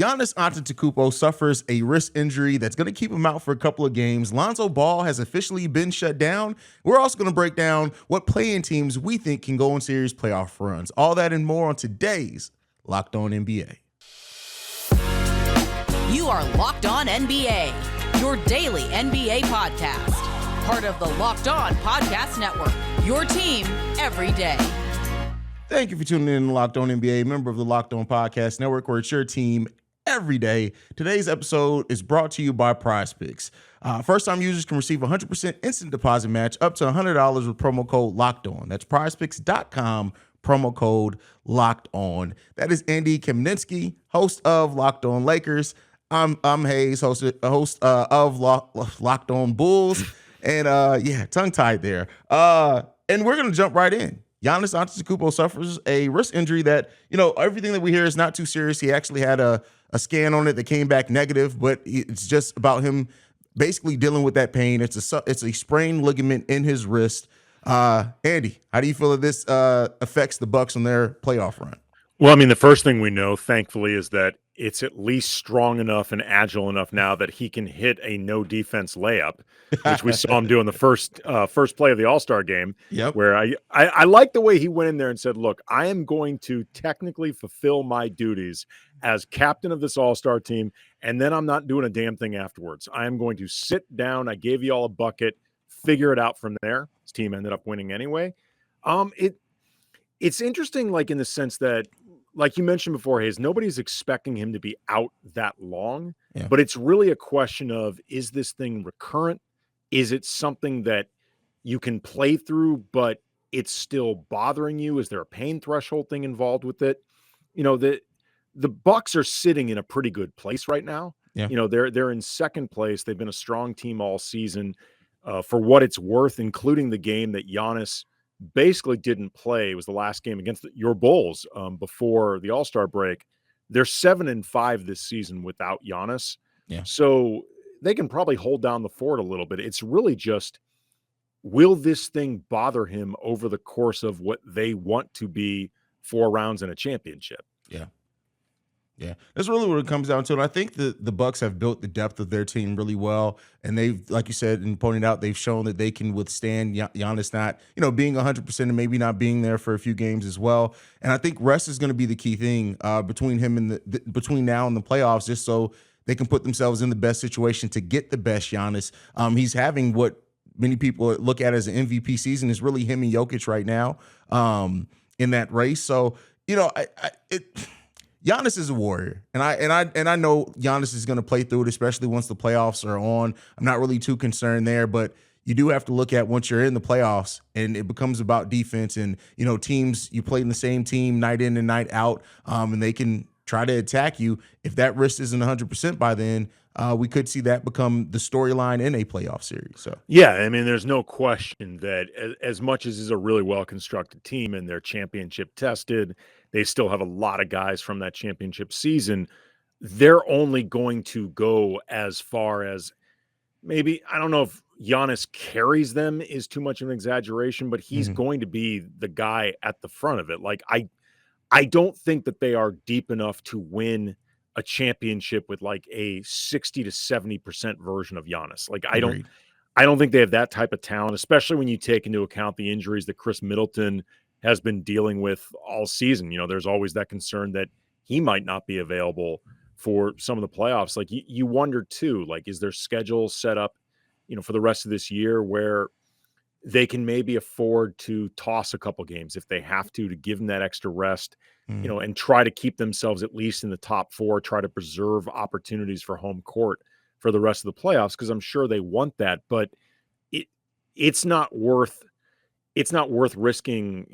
Giannis Antetokounmpo suffers a wrist injury that's going to keep him out for a couple of games. Lonzo Ball has officially been shut down. We're also going to break down what play-in teams we think can go on series playoff runs. All that and more on today's Locked On NBA. You are Locked On NBA, your daily NBA podcast. Part of the Locked On Podcast Network, your team every day. Thank you for tuning in to Locked On NBA, member of the Locked On Podcast Network, where it's your team every day. Today's episode is brought to you by PrizePicks. First-time users can receive a 100% instant deposit match up to $100 with promo code LOCKED ON. That's prizepicks.com, promo code LOCKED ON. That is Andy Kamenetsky, host of Locked On Lakers. I'm Hayes, host of Locked On Bulls. And tongue-tied there. And we're going to jump right in. Giannis Antetokounmpo suffers a wrist injury that, everything that we hear is not too serious. He actually had a scan on it that came back negative, but it's just about him basically dealing with that pain. It's a sprained ligament in his wrist. Andy, how do you feel that this affects the Bucks on their playoff run? Well, the first thing we know, thankfully, is that it's at least strong enough and agile enough now that he can hit a no-defense layup, which we saw him do in the first play of the All-Star game. Yep. Where I like the way he went in there and said, look, I am going to technically fulfill my duties as captain of this All-Star team, and then I'm not doing a damn thing afterwards. I am going to sit down. I gave you all a bucket, figure it out from there. His team ended up winning anyway. It's interesting, in the sense that, like you mentioned before, Hayes, nobody's expecting him to be out that long, but it's really a question of, is this thing recurrent? Is it something that you can play through, but it's still bothering you? Is there a pain threshold thing involved with it? The Bucks are sitting in a pretty good place right now. Yeah. They're in second place. They've been a strong team all season, for what it's worth, including the game that Giannis basically didn't play. It was the last game against your Bulls before the All-Star break. They're 7-5 this season without Giannis. Yeah. So they can probably hold down the fort a little bit. It's really just, will this thing bother him over the course of what they want to be 4 rounds in a championship? Yeah. Yeah, that's really what it comes down to. And I think the Bucks have built the depth of their team really well. And they've, like you said and pointed out, they've shown that they can withstand Giannis not, being 100% and maybe not being there for a few games as well. And I think rest is going to be the key thing between him and between now and the playoffs, just so they can put themselves in the best situation to get the best Giannis. He's having what many people look at as an MVP season. Is really him and Jokic right now in that race. So, Giannis is a warrior, and I know Giannis is going to play through it, especially once the playoffs are on. I'm not really too concerned there, but you do have to look at once you're in the playoffs and it becomes about defense and, teams, you play in the same team night in and night out, and they can try to attack you. If that wrist isn't 100% by then, we could see that become the storyline in a playoff series. So yeah, there's no question that as much as is a really well-constructed team and they're championship tested, they still have a lot of guys from that championship season. They're only going to go as far as, maybe, I don't know if Giannis carries them is too much of an exaggeration, but he's going to be the guy at the front of it. I don't think that they are deep enough to win a championship with a 60 to 70% version of Giannis. I don't think they have that type of talent, especially when you take into account the injuries that Chris Middleton has been dealing with all season. There's always that concern that he might not be available for some of the playoffs. You wonder too, is their schedule set up, for the rest of this year where they can maybe afford to toss a couple games if they have to give them that extra rest, and try to keep themselves at least in the top 4, try to preserve opportunities for home court for the rest of the playoffs. Cause I'm sure they want that, but it's not worth risking,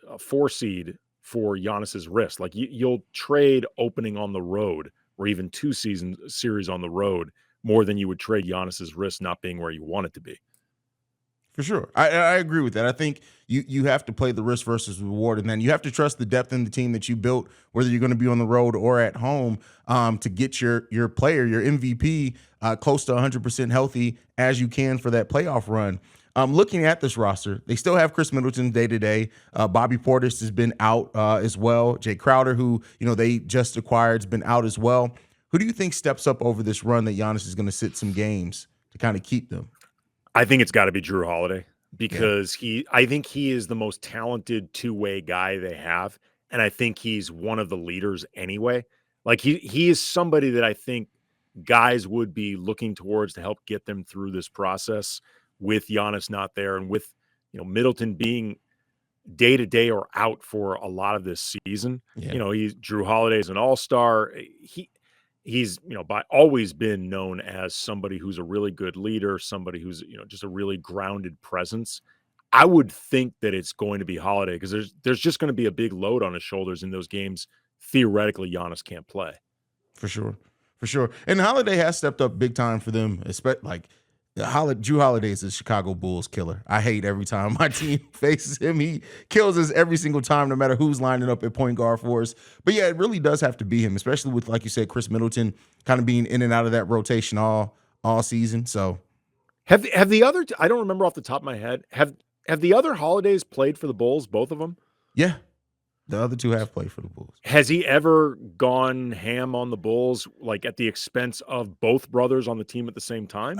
a 4 seed for Giannis's wrist. You'll trade opening on the road or even 2 series on the road more than you would trade Giannis's wrist not being where you want it to be. For sure. I agree with that. I think you have to play the risk versus reward, and then you have to trust the depth in the team that you built, whether you're going to be on the road or at home, to get your player, your MVP, close to 100% healthy as you can for that playoff run. Looking at this roster, they still have Chris Middleton day to day. Bobby Portis has been out as well. Jay Crowder, who they just acquired, has been out as well. Who do you think steps up over this run that Giannis is going to sit some games to kind of keep them? I think it's got to be Drew Holiday because I think he is the most talented two-way guy they have, and I think he's one of the leaders anyway. Like he is somebody that I think guys would be looking towards to help get them through this process with Giannis not there and with Middleton being day to day or out for a lot of this season. Yeah. Drew Holiday's an all-star. He's by always been known as somebody who's a really good leader, somebody who's just a really grounded presence. I would think that it's going to be Holiday because there's just going to be a big load on his shoulders in those games. Theoretically, Giannis can't play. For sure. And Holiday has stepped up big time for them, especially Drew Holiday is a Chicago Bulls killer. I hate every time my team faces him. He kills us every single time, no matter who's lining up at point guard for us. But yeah, it really does have to be him, especially with, like you said, Chris Middleton kind of being in and out of that rotation all season. So have the other? I don't remember off the top of my head. Have the other Holidays played for the Bulls? Both of them? Yeah, the other two have played for the Bulls. Has he ever gone ham on the Bulls, like at the expense of both brothers on the team at the same time?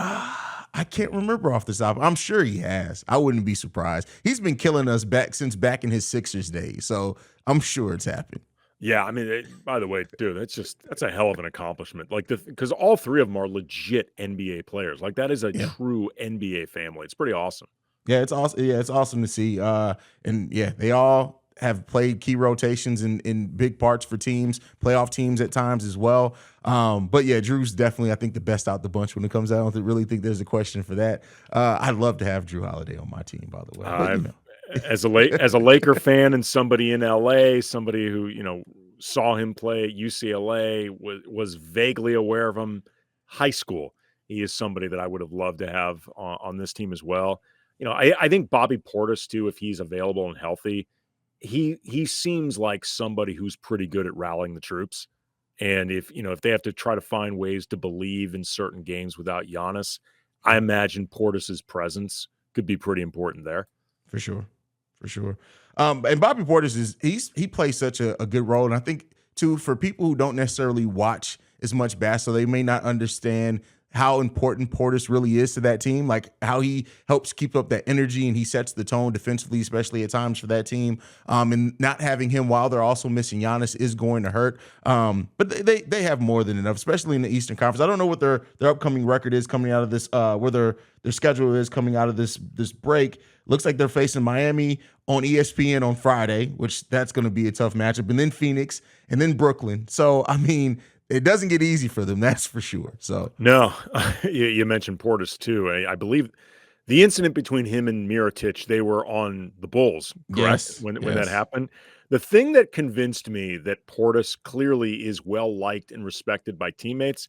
I can't remember off the top. I'm sure he has. I wouldn't be surprised. He's been killing us since back in his Sixers days, so I'm sure it's happened. Yeah, I mean, by the way, dude, that's a hell of an accomplishment. Like because all three of them are legit NBA players. Like that is a true NBA family. It's pretty awesome. Yeah, it's awesome. Yeah, it's awesome to see. And yeah, they all have played key rotations in big parts for teams, playoff teams at times as well. But yeah, Drew's definitely, I think, the best out the bunch when it comes out. I don't really think there's a question for that. I'd love to have Drew Holiday on my team, by the way. But, as a Laker fan and somebody in LA, somebody who saw him play at UCLA, was vaguely aware of him high school. He is somebody that I would have loved to have on this team as well. I think Bobby Portis too, if he's available and healthy, he seems like somebody who's pretty good at rallying the troops. And if they have to try to find ways to believe in certain games without Giannis, I imagine Portis's presence could be pretty important there. For sure. And Bobby Portis he plays such a good role. And I think too, for people who don't necessarily watch as much basketball, they may not understand how important Portis really is to that team, like how he helps keep up that energy and he sets the tone defensively, especially at times for that team. And not having him while they're also missing Giannis is going to hurt. But they have more than enough, especially in the Eastern Conference. I don't know what their upcoming record is coming out of this, where their schedule is coming out of this break. Looks like they're facing Miami on ESPN on Friday, which that's going to be a tough matchup, and then Phoenix and then Brooklyn. So, I mean, it doesn't get easy for them, that's for sure. So no, you mentioned Portis too. I believe the incident between him and Mirotic, they were on the Bulls, correct? Yes, when that happened. The thing that convinced me that Portis clearly is well liked and respected by teammates,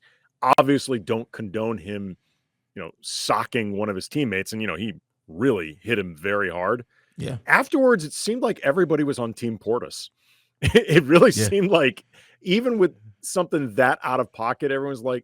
obviously don't condone him, socking one of his teammates, and he really hit him very hard. Yeah. Afterwards, it seemed like everybody was on Team Portis. It really seemed like even with something that out of pocket, everyone's like,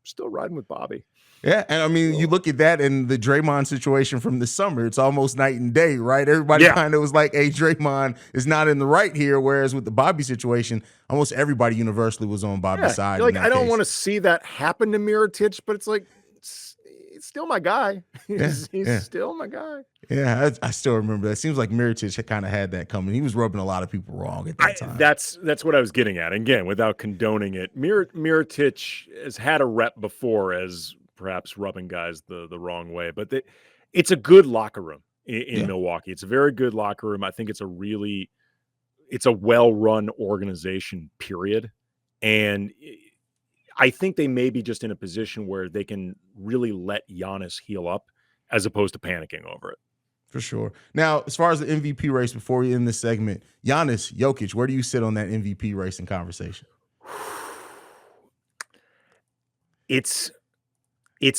still riding with Bobby. Yeah, and I mean, you look at that and the Draymond situation from the summer, it's almost night and day, right? Everybody kind of was like, hey, Draymond is not in the right here, whereas with the Bobby situation, almost everybody universally was on Bobby's side. Like, I don't want to see that happen to Mirotic, but it's like, it's still my guy. He's still my guy. Yeah, I still remember that. It seems like Mirotic kind of had that coming. He was rubbing a lot of people wrong at that time. That's what I was getting at. And again, without condoning it, Mirotic has had a rep before as perhaps rubbing guys the wrong way. But it's a good locker room in Milwaukee. It's a very good locker room. I think it's a well-run organization, period. And I think they may be just in a position where they can really let Giannis heal up as opposed to panicking over it. For sure. Now, as far as the MVP race, before we end this segment, Giannis, Jokic, where do you sit on that MVP racing conversation? It's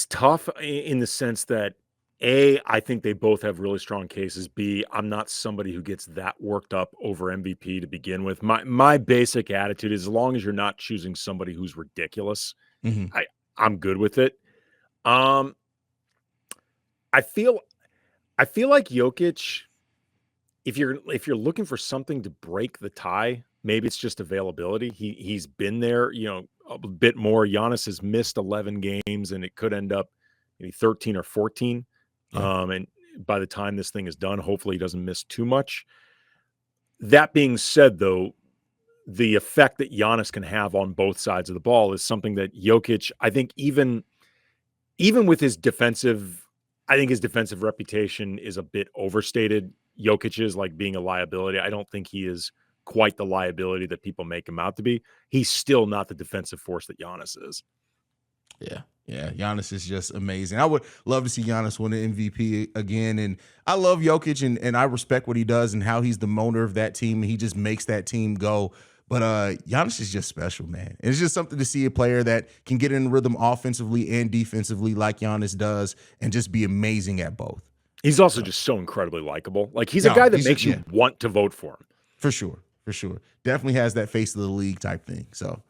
tough in the sense that, A, I think they both have really strong cases. B, I'm not somebody who gets that worked up over MVP to begin with. My basic attitude is as long as you're not choosing somebody who's ridiculous, I'm good with it. I feel I feel like Jokic, if you're looking for something to break the tie, maybe it's just availability. He's been there, a bit more. Giannis has missed 11 games, and it could end up maybe 13 or 14. Yeah. And by the time this thing is done, hopefully he doesn't miss too much. That being said, though, the effect that Giannis can have on both sides of the ball is something that Jokic, I think, even with his defensive, I think his defensive reputation is a bit overstated. Jokic is like being a liability. I don't think he is quite the liability that people make him out to be. He's still not the defensive force that Giannis is. Yeah. Yeah, Giannis is just amazing. I would love to see Giannis win an MVP again. And I love Jokic and I respect what he does and how he's the motor of that team. And he just makes that team go. But Giannis is just special, man. It's just something to see a player that can get in rhythm offensively and defensively like Giannis does and just be amazing at both. He's also just so incredibly likable. Like he's a guy that makes you want to vote for him. For sure. For sure. Definitely has that face of the league type thing. So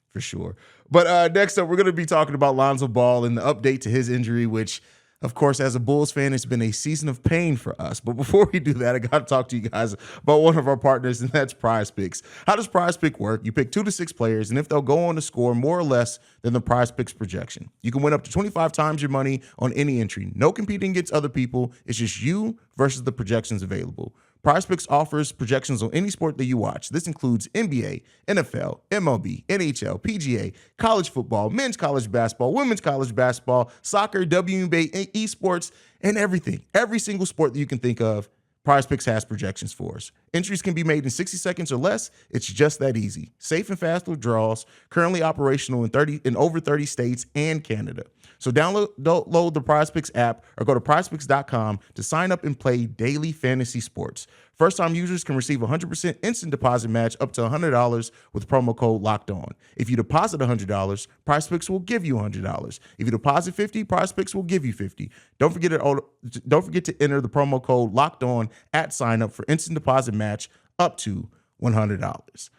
for sure. But next up, we're going to be talking about Lonzo Ball and the update to his injury, which, of course, as a Bulls fan, it's been a season of pain for us. But before we do that, I got to talk to you guys about one of our partners, and that's Prize Picks. How does Prize Pick work? You pick 2 to 6 players, and if they'll go on to score more or less than the Prize Picks projection, you can win up to 25 times your money on any entry. No competing against other people. It's just you versus the projections available. PrizePicks offers projections on any sport that you watch. This includes NBA, NFL, MLB, NHL, PGA, college football, men's college basketball, women's college basketball, soccer, WNBA, esports, and everything. Every single sport that you can think of, PrizePicks has projections for us. Entries can be made in 60 seconds or less. It's just that easy. Safe and fast withdrawals, currently operational in over 30 states and Canada. So download the PrizePicks app or go to prizepicks.com to sign up and play daily fantasy sports. First-time users can receive 100% instant deposit match up to $100 with promo code Locked On. If you deposit $100, PrizePicks will give you $100. If you deposit $50, PrizePicks will give you $50. Don't forget to enter the promo code Locked On at sign up for instant deposit match up to $100.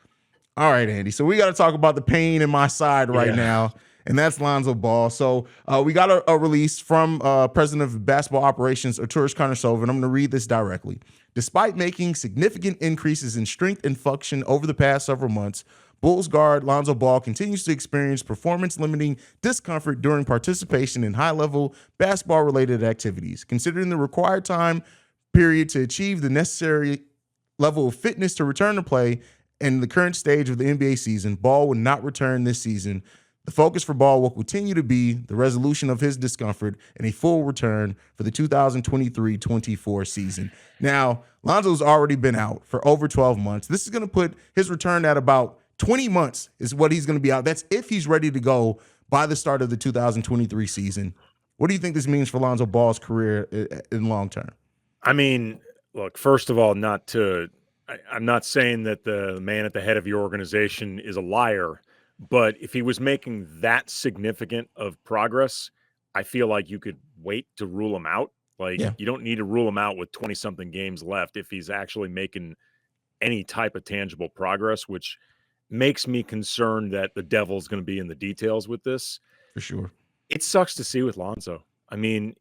All right, Andy. So we got to talk about the pain in my side right now. And that's Lonzo Ball. So we got a release from President of Basketball Operations, Arturas Karnisovas, and I'm going to read this directly. Despite making significant increases in strength and function over the past several months, Bulls guard Lonzo Ball continues to experience performance-limiting discomfort during participation in high-level basketball-related activities. Considering the required time period to achieve the necessary level of fitness to return to play and the current stage of the NBA season, Ball will not return this season. The focus for Ball will continue to be the resolution of his discomfort and a full return for the 2023-24 season. Now, Lonzo's already been out for over 12 months. This is going to put his return at about 20 months is what he's going to be out. That's if he's ready to go by the start of the 2023 season. What do you think this means for Lonzo Ball's career in long term? I mean, look, first of all, I'm not saying that the man at the head of your organization is a liar. But if he was making that significant of progress, I feel like you could wait to rule him out. You don't need to rule him out with 20-something games left if he's actually making any type of tangible progress, which makes me concerned that the devil's going to be in the details with this. For sure. It sucks to see with Lonzo. I mean,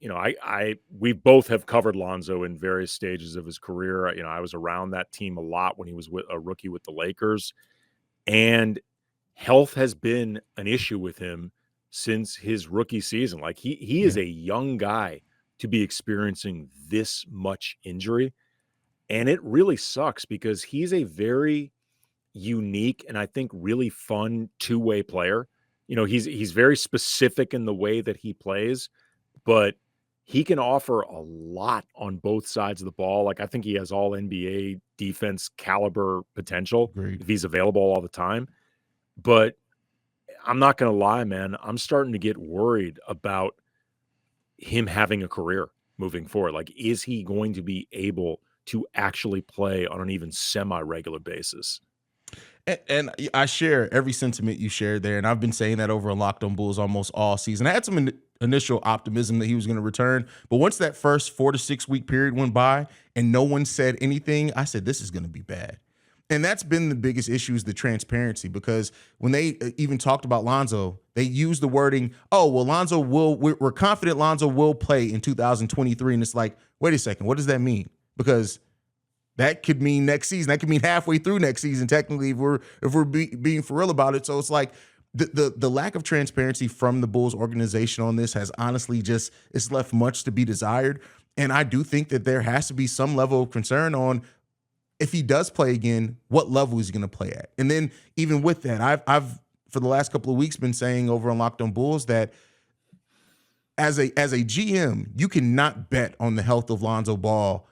we both have covered Lonzo in various stages of his career. I was around that team a lot when he was a rookie with the Lakers. And health has been an issue with him since his rookie season. Like he is a young guy to be experiencing this much injury. And it really sucks because he's a very unique and I think really fun two-way player. He's very specific in the way that he plays, but he can offer a lot on both sides of the ball. Like I think he has all NBA defense caliber potential if he's available all the time. But I'm not going to lie, man. I'm starting to get worried about him having a career moving forward. Like, is he going to be able to actually play on an even semi-regular basis? And I share every sentiment you shared there. And I've been saying that over on Locked On Bulls almost all season. I had some initial optimism that he was going to return. But once that first 4 to 6 week period went by and no one said anything, I said, this is going to be bad. And that's been the biggest issue is the transparency, because when they even talked about Lonzo, they use the wording, oh, well, we're confident Lonzo will play in 2023. And it's like, wait a second, what does that mean? Because that could mean next season. That could mean halfway through next season, technically, if we're being for real about it. So it's like the lack of transparency from the Bulls organization on this has honestly it's left much to be desired. And I do think that there has to be some level of concern on, if he does play again, what level is he going to play at? And then even with that, I've for the last couple of weeks been saying over on Locked On Bulls that as a GM, you cannot bet on the health of Lonzo Ball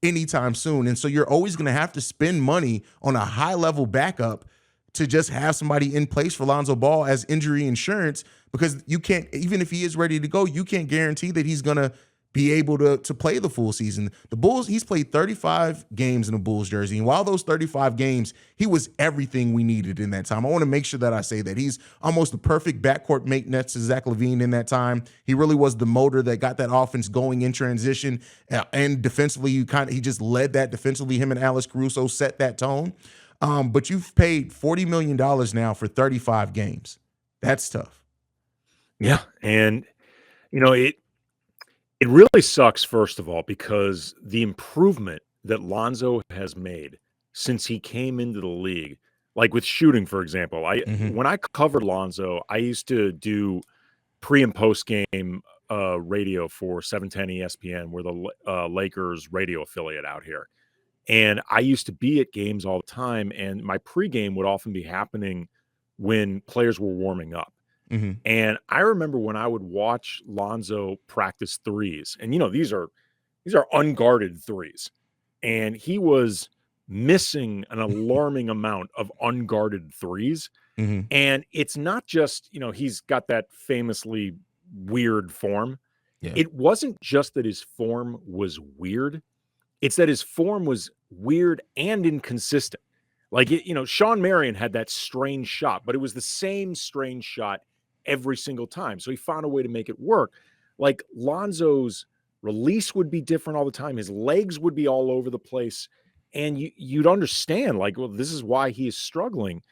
anytime soon. And so you're always going to have to spend money on a high-level backup to just have somebody in place for Lonzo Ball as injury insurance, because you can't, even if he is ready to go, you can't guarantee that he's going to be able to play the full season. The Bulls, he's played 35 games in a Bulls jersey, and while those 35 games, he was everything we needed in that time. I want to make sure that I say that. He's almost the perfect backcourt mate next to Zach LaVine in that time. He really was the motor that got that offense going in transition, and defensively, he just led that defensively. Him and Alex Caruso set that tone. But you've paid $40 million now for 35 games. That's tough. Yeah, and it really sucks, first of all, because the improvement that Lonzo has made since he came into the league, like with shooting, for example, when I covered Lonzo, I used to do pre and post game radio for 710 ESPN. We're the Lakers radio affiliate out here. And I used to be at games all the time, and my pregame would often be happening when players were warming up. Mm-hmm. And I remember when I would watch Lonzo practice threes, and these are unguarded threes, and he was missing an alarming amount of unguarded threes. Mm-hmm. And it's not just, he's got that famously weird form. Yeah. It wasn't just that his form was weird. It's that his form was weird and inconsistent. Like, Sean Marion had that strange shot, but it was the same strange shot every single time. So he found a way to make it work. Like, Lonzo's release would be different all the time. His legs would be all over the place. And you'd understand, like, well, this is why he is struggling.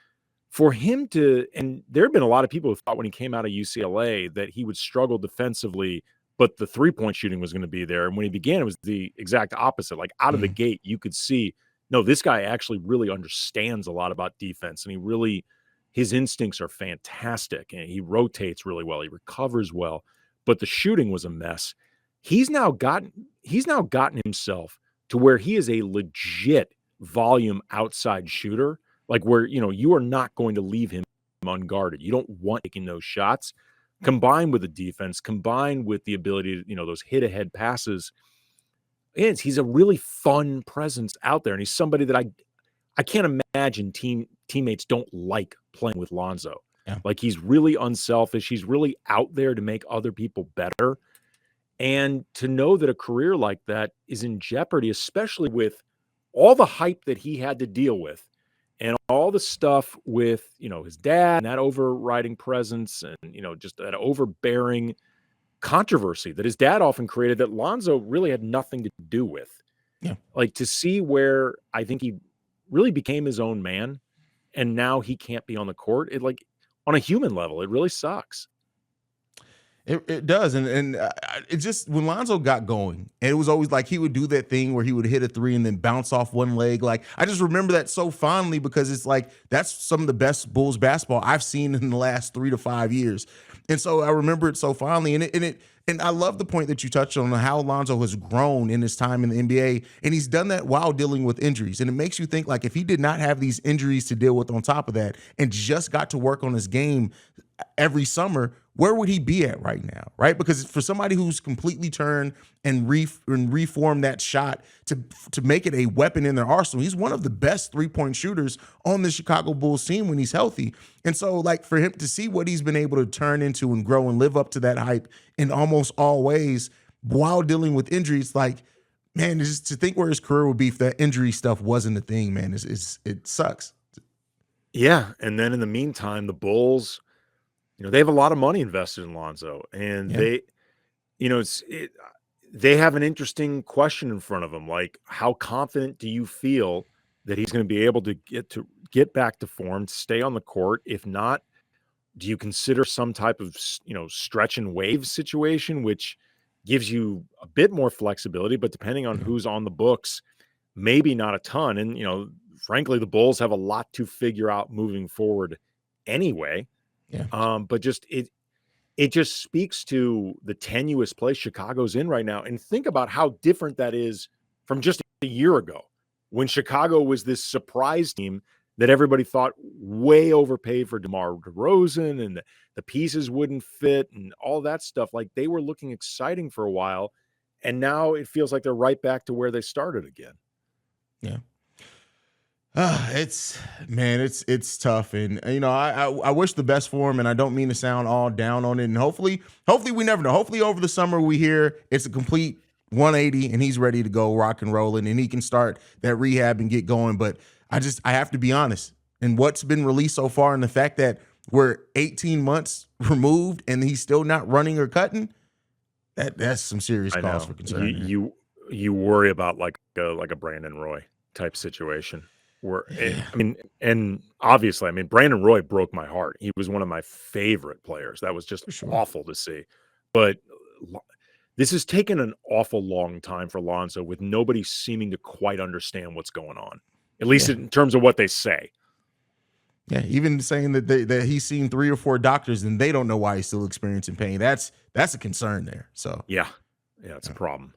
For him to, and there have been a lot of people who thought when he came out of UCLA that he would struggle defensively, but the three-point shooting was going to be there. And when he began, it was the exact opposite. Like, out of the gate, you could see, no, this guy actually really understands a lot about defense. And his instincts are fantastic. And he rotates really well. He recovers well. But the shooting was a mess. He's now gotten himself to where he is a legit volume outside shooter. Like, where, you are not going to leave him unguarded. You don't want taking those shots. Combined with the defense, combined with the ability to, those hit-ahead passes, he's a really fun presence out there. And he's somebody that I can't imagine teammates don't like playing with Lonzo. Yeah. Like, he's really unselfish. He's really out there to make other people better. And to know that a career like that is in jeopardy, especially with all the hype that he had to deal with, and all the stuff with, his dad and that overriding presence and, just that overbearing controversy that his dad often created that Lonzo really had nothing to do with. Yeah. Like, to see where I think he really became his own man and now he can't be on the court, it, like, on a human level, it really sucks. It does. And it just, when Lonzo got going, and it was always like he would do that thing where he would hit a three and then bounce off one leg. Like, I just remember that so fondly because it's like, that's some of the best Bulls basketball I've seen in the last 3 to 5 years. And so I remember it so fondly. And I love the point that you touched on how Lonzo has grown in his time in the NBA. And he's done that while dealing with injuries. And it makes you think, like, if he did not have these injuries to deal with on top of that and just got to work on his game every summer, where would he be at right now, right? Because for somebody who's completely turned and reformed that shot to make it a weapon in their arsenal, he's one of the best three-point shooters on the Chicago Bulls team when he's healthy. And so, like, for him to see what he's been able to turn into and grow and live up to that hype in almost all ways while dealing with injuries, like, man, just to think where his career would be if that injury stuff wasn't a thing, man, it sucks. Yeah, and then in the meantime, the Bulls, they have a lot of money invested in Lonzo, and they have an interesting question in front of them. Like, how confident do you feel that he's going to be able to get back to form, to stay on the court? If not, Do you consider some type of, stretch and wave situation, which gives you a bit more flexibility, but depending on who's on the books, maybe not a ton. And, frankly, the Bulls have a lot to figure out moving forward anyway. Yeah. But it just speaks to the tenuous place Chicago's in right now. And think about how different that is from just a year ago when Chicago was this surprise team that everybody thought way overpaid for DeMar DeRozan and the pieces wouldn't fit and all that stuff. Like, they were looking exciting for a while. And now it feels like they're right back to where they started again. Yeah. It's tough. And, I wish the best for him, and I don't mean to sound all down on it. And hopefully we never know. Hopefully over the summer we hear it's a complete 180 and he's ready to go rock and rolling and he can start that rehab and get going. But I have to be honest. And what's been released so far, and the fact that we're 18 months removed and he's still not running or cutting, that's some serious cause for concern. You worry about like a Brandon Roy type situation where and obviously, Brandon Roy broke my heart. He was one of my favorite players. That was just awful to see. But this has taken an awful long time for Lonzo with nobody seeming to quite understand what's going on, at least in terms of what they say. Yeah, even saying that he's seen 3 or 4 doctors and they don't know why he's still experiencing pain. That's a concern there. So yeah, it's a problem.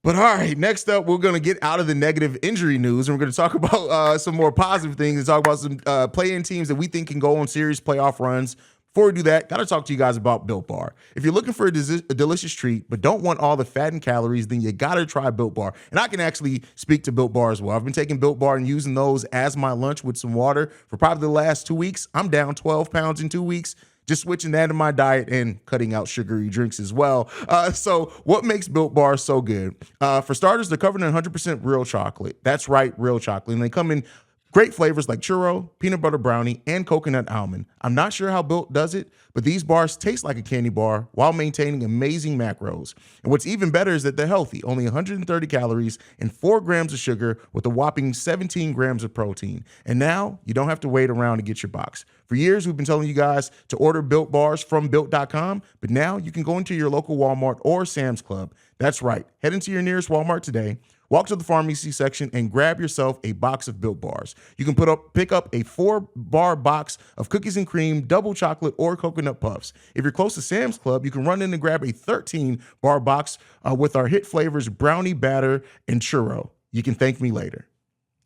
But all right, next up, we're going to get out of the negative injury news, and we're going to talk about some more positive things and talk about some play-in teams that we think can go on serious playoff runs. Before we do that, got to talk to you guys about Built Bar. If you're looking for a delicious treat but don't want all the fat and calories, then you got to try Built Bar. And I can actually speak to Built Bar as well. I've been taking Built Bar and using those as my lunch with some water for probably the last 2 weeks. I'm down 12 pounds in 2 weeks. Just switching that in my diet and cutting out sugary drinks as well. So what makes Built Bars so good? For starters, they're covered in 100% real chocolate. That's right, real chocolate. And they come in great flavors like churro, peanut butter brownie, and coconut almond. I'm not sure how Built does it, but these bars taste like a candy bar while maintaining amazing macros. And what's even better is that they're healthy, only 130 calories and 4 grams of sugar with a whopping 17 grams of protein. And now you don't have to wait around to get your box. For years, we've been telling you guys to order Built Bars from Built.com, but now you can go into your local Walmart or Sam's Club. That's right. Head into your nearest Walmart today. Walk to the pharmacy section and grab yourself a box of Built Bars. You can pick up a 4-bar box of cookies and cream, double chocolate, or coconut puffs. If you're close to Sam's Club, you can run in and grab a 13-bar box with our hit flavors, brownie, batter, and churro. You can thank me later.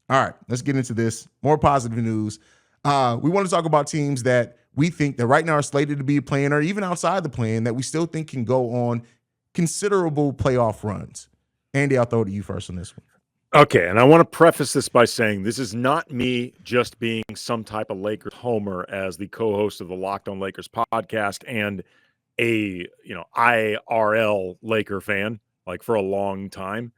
All right, let's get into this. More positive news. We want to talk about teams that we think that right now are slated to be playing or even outside the plan that we still think can go on considerable playoff runs. Andy, I'll throw it to you first on this one. Okay, and I want to preface this by saying this is not me just being some type of Lakers homer as the co-host of the Locked On Lakers podcast and a IRL Laker fan, like for a long time.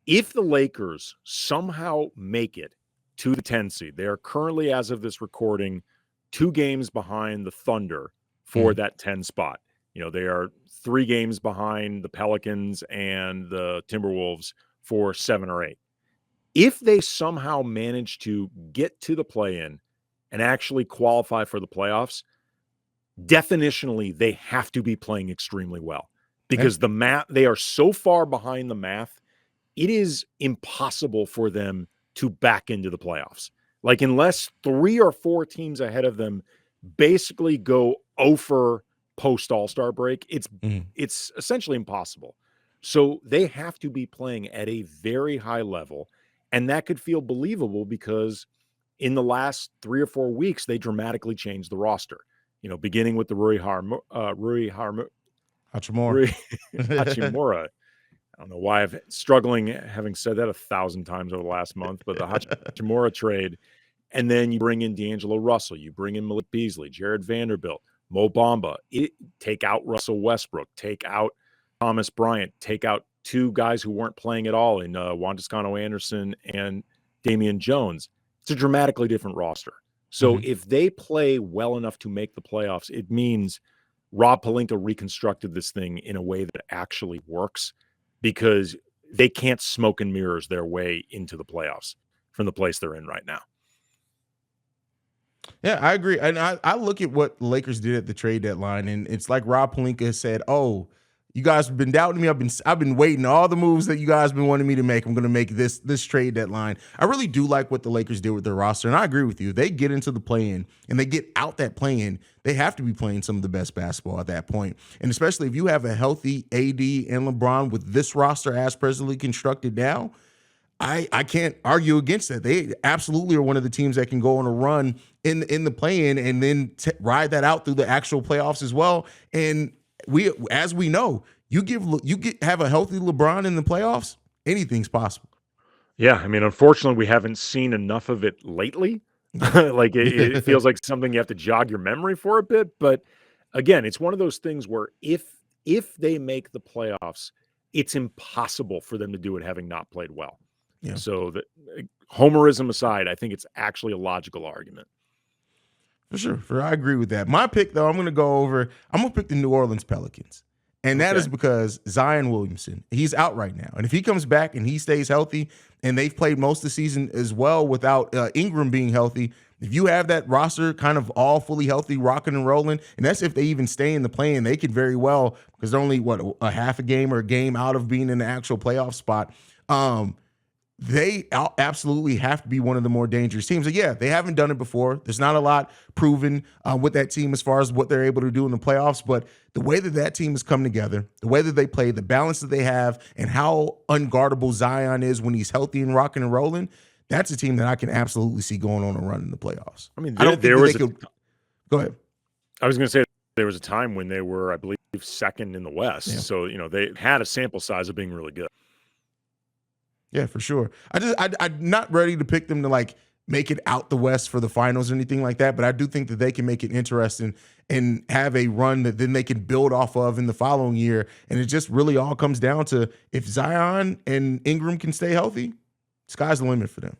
If the Lakers somehow make it to the 10 seed, they are currently, as of this recording, 2 games behind the Thunder for that 10 spot. They are 3 games behind the Pelicans and the Timberwolves for 7 or 8. If they somehow manage to get to the play-in and actually qualify for the playoffs, definitionally, they have to be playing extremely well because the math, they are so far behind the math, it is impossible for them to back into the playoffs. Like, unless 3 or 4 teams ahead of them basically go over post All-Star break, it's essentially impossible. So they have to be playing at a very high level, and that could feel believable because in the last 3 or 4 weeks they dramatically changed the roster. Beginning with the Hachimura. I don't know why I've struggling having said that 1,000 times over the last month, but the Hachimura trade, and then you bring in D'Angelo Russell, you bring in Malik Beasley, Jared Vanderbilt, Mo Bamba, take out Russell Westbrook, take out Thomas Bryant, take out 2 guys who weren't playing at all in Juan Toscano Anderson and Damian Jones. It's a dramatically different roster. So if they play well enough to make the playoffs, it means Rob Pelinka reconstructed this thing in a way that actually works because they can't smoke and mirrors their way into the playoffs from the place they're in right now. Yeah, I agree. And I look at what the Lakers did at the trade deadline, and it's like Rob Pelinka said, "Oh, you guys have been doubting me. I've been waiting all the moves that you guys have been wanting me to make. I'm going to make this trade deadline." I really do like what the Lakers did with their roster, and I agree with you. They get into the play-in and they get out that play-in. They have to be playing some of the best basketball at that point, and especially if you have a healthy AD and LeBron with this roster as presently constructed now. I can't argue against that. They absolutely are one of the teams that can go on a run in the play-in and then ride that out through the actual playoffs as well. And as we know, have a healthy LeBron in the playoffs, anything's possible. Yeah, I mean, unfortunately, we haven't seen enough of it lately. Like it feels like something you have to jog your memory for a bit. But again, it's one of those things where if they make the playoffs, it's impossible for them to do it having not played well. Yeah. So that homerism aside, I think it's actually a logical argument. For sure. I agree with that. My pick, though, I'm going to pick the New Orleans Pelicans. And that is because Zion Williamson, he's out right now. And if he comes back and he stays healthy, and they've played most of the season as well without Ingram being healthy, if you have that roster kind of all fully healthy, rocking and rolling, and that's if they even stay in the play-in, they could very well, because they're only, a half a game or a game out of being in the actual playoff spot. They absolutely have to be one of the more dangerous teams. Yeah, they haven't done it before. There's not a lot proven with that team as far as what they're able to do in the playoffs, but the way that team has come together, the way that they play, the balance that they have, and how unguardable Zion is when he's healthy and rocking and rolling, that's a team that I can absolutely see going on a run in the playoffs. I mean, I don't think they could. Go ahead. I was going to say there was a time when they were, I believe, second in the West. Yeah. So, they had a sample size of being really good. Yeah, for sure. I'm not ready to pick them to make it out the West for the finals or anything like that, but I do think that they can make it interesting and have a run that then they can build off of in the following year. And it just really all comes down to if Zion and Ingram can stay healthy, sky's the limit for them.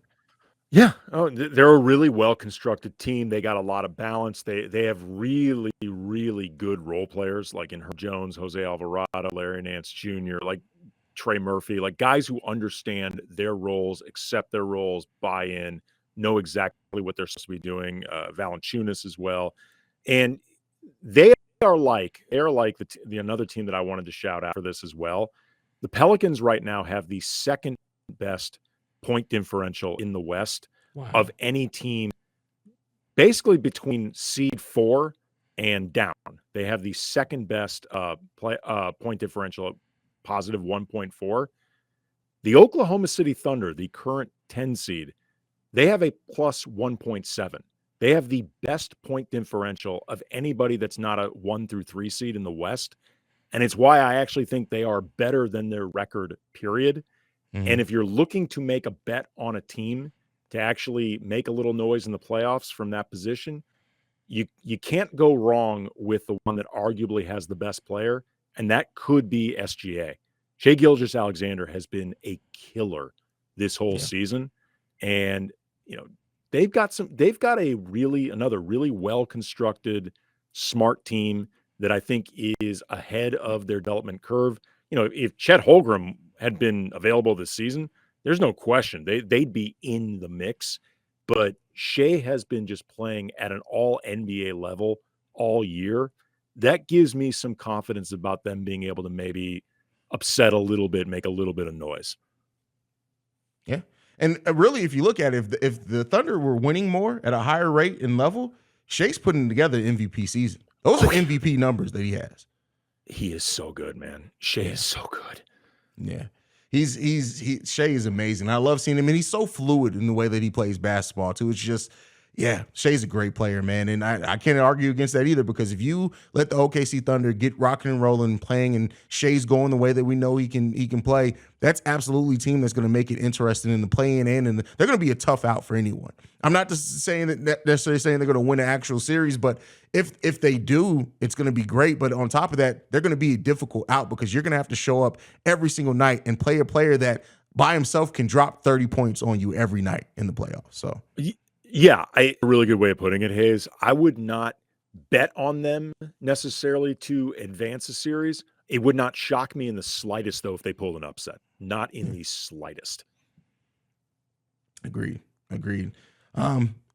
Yeah. Oh, they're a really well-constructed team. They got a lot of balance. They have really, really good role players like in Herb Jones, Jose Alvarado, Larry Nance Jr., like Trey Murphy, like guys who understand their roles, accept their roles, buy in, know exactly what they're supposed to be doing. Valanciunas as well. And they are like the another team that I wanted to shout out for this as well. The Pelicans right now have the second best point differential in the West of any team, basically between seed 4 and down. They have the second best point differential, positive 1.4. The Oklahoma City Thunder, the current 10 seed, they have a plus 1.7. They have the best point differential of anybody that's not a 1 through 3 seed in the West. And it's why I actually think they are better than their record, period. Mm-hmm. And if you're looking to make a bet on a team to actually make a little noise in the playoffs from that position, you can't go wrong with the one that arguably has the best player, and that could be SGA. Shai Gilgeous-Alexander has been a killer this whole season, and they've got another really well-constructed, smart team that I think is ahead of their development curve. If Chet Holmgren had been available this season, there's no question they'd be in the mix. But Shai has been just playing at an all NBA level all year. That gives me some confidence about them being able to maybe upset a little bit, make a little bit of noise. Yeah. And really, if you look at it, if the Thunder were winning more at a higher rate and level, Shai's putting together an MVP season. Those are MVP numbers that he has. He is so good, man. Shai is so good. Yeah. Shai is amazing. I love seeing him, and he's so fluid in the way that he plays basketball too. It's just, Shai's a great player, man. And I can't argue against that either, because if you let the OKC Thunder get rocking and rolling and playing, and Shai's going the way that we know he can play, that's absolutely a team that's going to make it interesting in the play-in, and they're going to be a tough out for anyone. I'm not just saying that necessarily saying they're going to win an actual series, but if they do, it's going to be great. But on top of that, they're going to be a difficult out, because you're going to have to show up every single night and play a player that by himself can drop 30 points on you every night in the playoffs. So. Yeah, a really good way of putting it, Hayes. I would not bet on them necessarily to advance a series. It would not shock me in the slightest, though, if they pulled an upset. Not in the slightest. Agreed.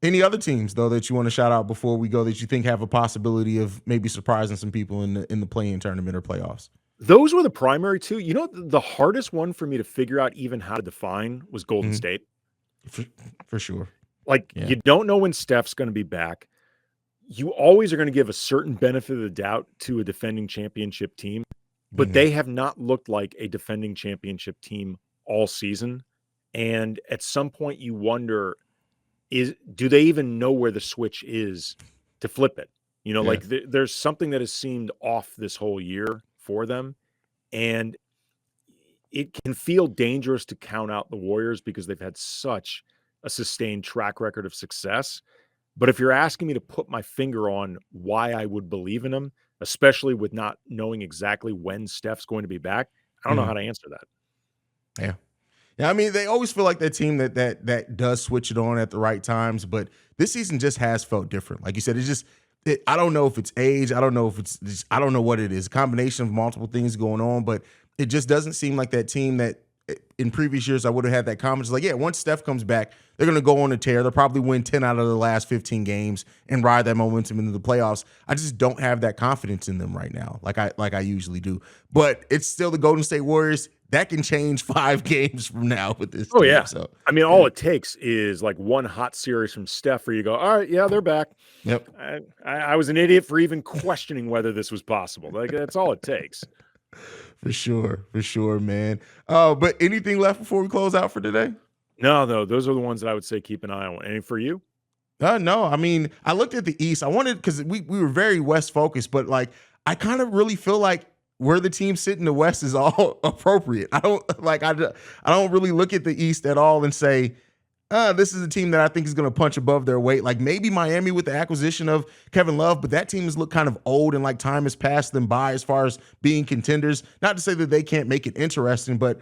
Any other teams though that you want to shout out before we go that you think have a possibility of maybe surprising some people in the play-in tournament or playoffs? Those were the primary two. You know, the hardest one for me to figure out even how to define was Golden Mhm. State. For sure. Like, Yeah. you don't know when Steph's going to be back. You always are going to give a certain benefit of the doubt to a defending championship team, but Mhm. they have not looked like a defending championship team all season. And at some point you wonder, do they even know where the switch is to flip it? You know, Yeah. like there's something that has seemed off this whole year for them. And it can feel dangerous to count out the Warriors because they've had such a sustained track record of success. But if you're asking me to put my finger on why I would believe in them, especially with not knowing exactly when Steph's going to be back, I don't know how Mhm. to answer that. Yeah. Yeah, I mean, they always feel like that team that does switch it on at the right times, but this season just has felt different. Like you said, I don't know if it's age, I don't know if I don't know what it is. A combination of multiple things going on, but it just doesn't seem like that team that in previous years I would have had that confidence. Like, yeah, once Steph comes back, they're going to go on a tear. They'll probably win 10 out of the last 15 games and ride that momentum into the playoffs. I just don't have that confidence in them right now, like I usually do. But it's still the Golden State Warriors. That can change 5 games from now with this Oh, team. yeah. So, I mean, yeah. all it takes is like one hot series from Steph where you go, all right, yeah, they're back. Yep. I was an idiot for even questioning whether this was possible. Like, that's all it takes. For sure, man. But anything left before we close out for today? No, those are the ones that I would say keep an eye on. And for you? No. I mean, I looked at the East. I wanted because we were very West focused, but like I kind of really feel like where the teams sit in the West is all appropriate. I don't really look at the East at all and say, this is a team that I think is going to punch above their weight. Like maybe Miami with the acquisition of Kevin Love, but that team has looked kind of old and like time has passed them by as far as being contenders. Not to say that they can't make it interesting, but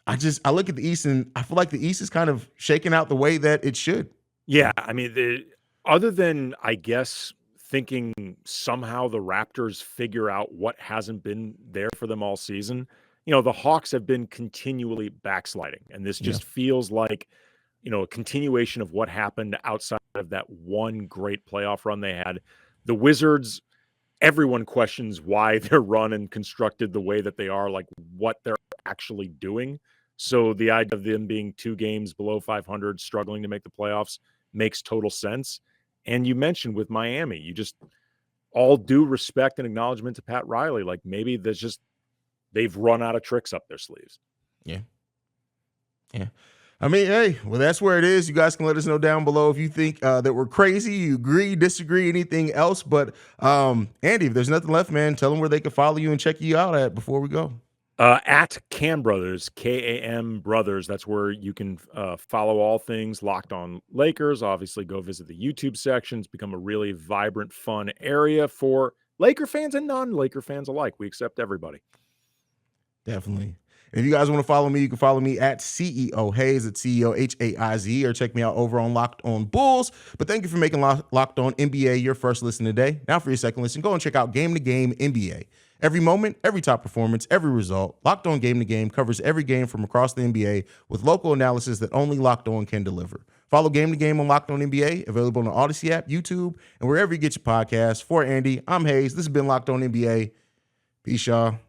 I look at the East and I feel like the East is kind of shaking out the way that it should. Yeah, I mean, other than, I guess, thinking somehow the Raptors figure out what hasn't been there for them all season, the Hawks have been continually backsliding. And this Yeah. just feels like, a continuation of what happened outside of that one great playoff run they had. The Wizards, everyone questions why they're run and constructed the way that they are, like what they're actually doing. So the idea of them being 2 games below 500, struggling to make the playoffs, makes total sense. And you mentioned with Miami, you just all due respect and acknowledgement to Pat Riley. Like maybe they've run out of tricks up their sleeves. Yeah. I mean, hey, well, that's where it is. You guys can let us know down below if you think that we're crazy, you agree, disagree, anything else. But Andy, if there's nothing left, man, tell them where they can follow you and check you out at before we go. At Cam Brothers, KAM Brothers. That's where you can follow all things Locked On Lakers. Obviously, go visit the YouTube section. It's become a really vibrant, fun area for Laker fans and non-Laker fans alike. We accept everybody. Definitely. If you guys want to follow me, you can follow me at CEO Hayes, at CEO HAIZ, or check me out over on Locked On Bulls. But thank you for making Locked On NBA your first listen today. Now for your second listen, go and check out Game to Game NBA. Every moment, every top performance, every result, Locked On Game to Game covers every game from across the NBA with local analysis that only Locked On can deliver. Follow Game to Game on Locked On NBA, available on the Odyssey app, YouTube, and wherever you get your podcasts. For Andy, I'm Hayes. This has been Locked On NBA. Peace, y'all.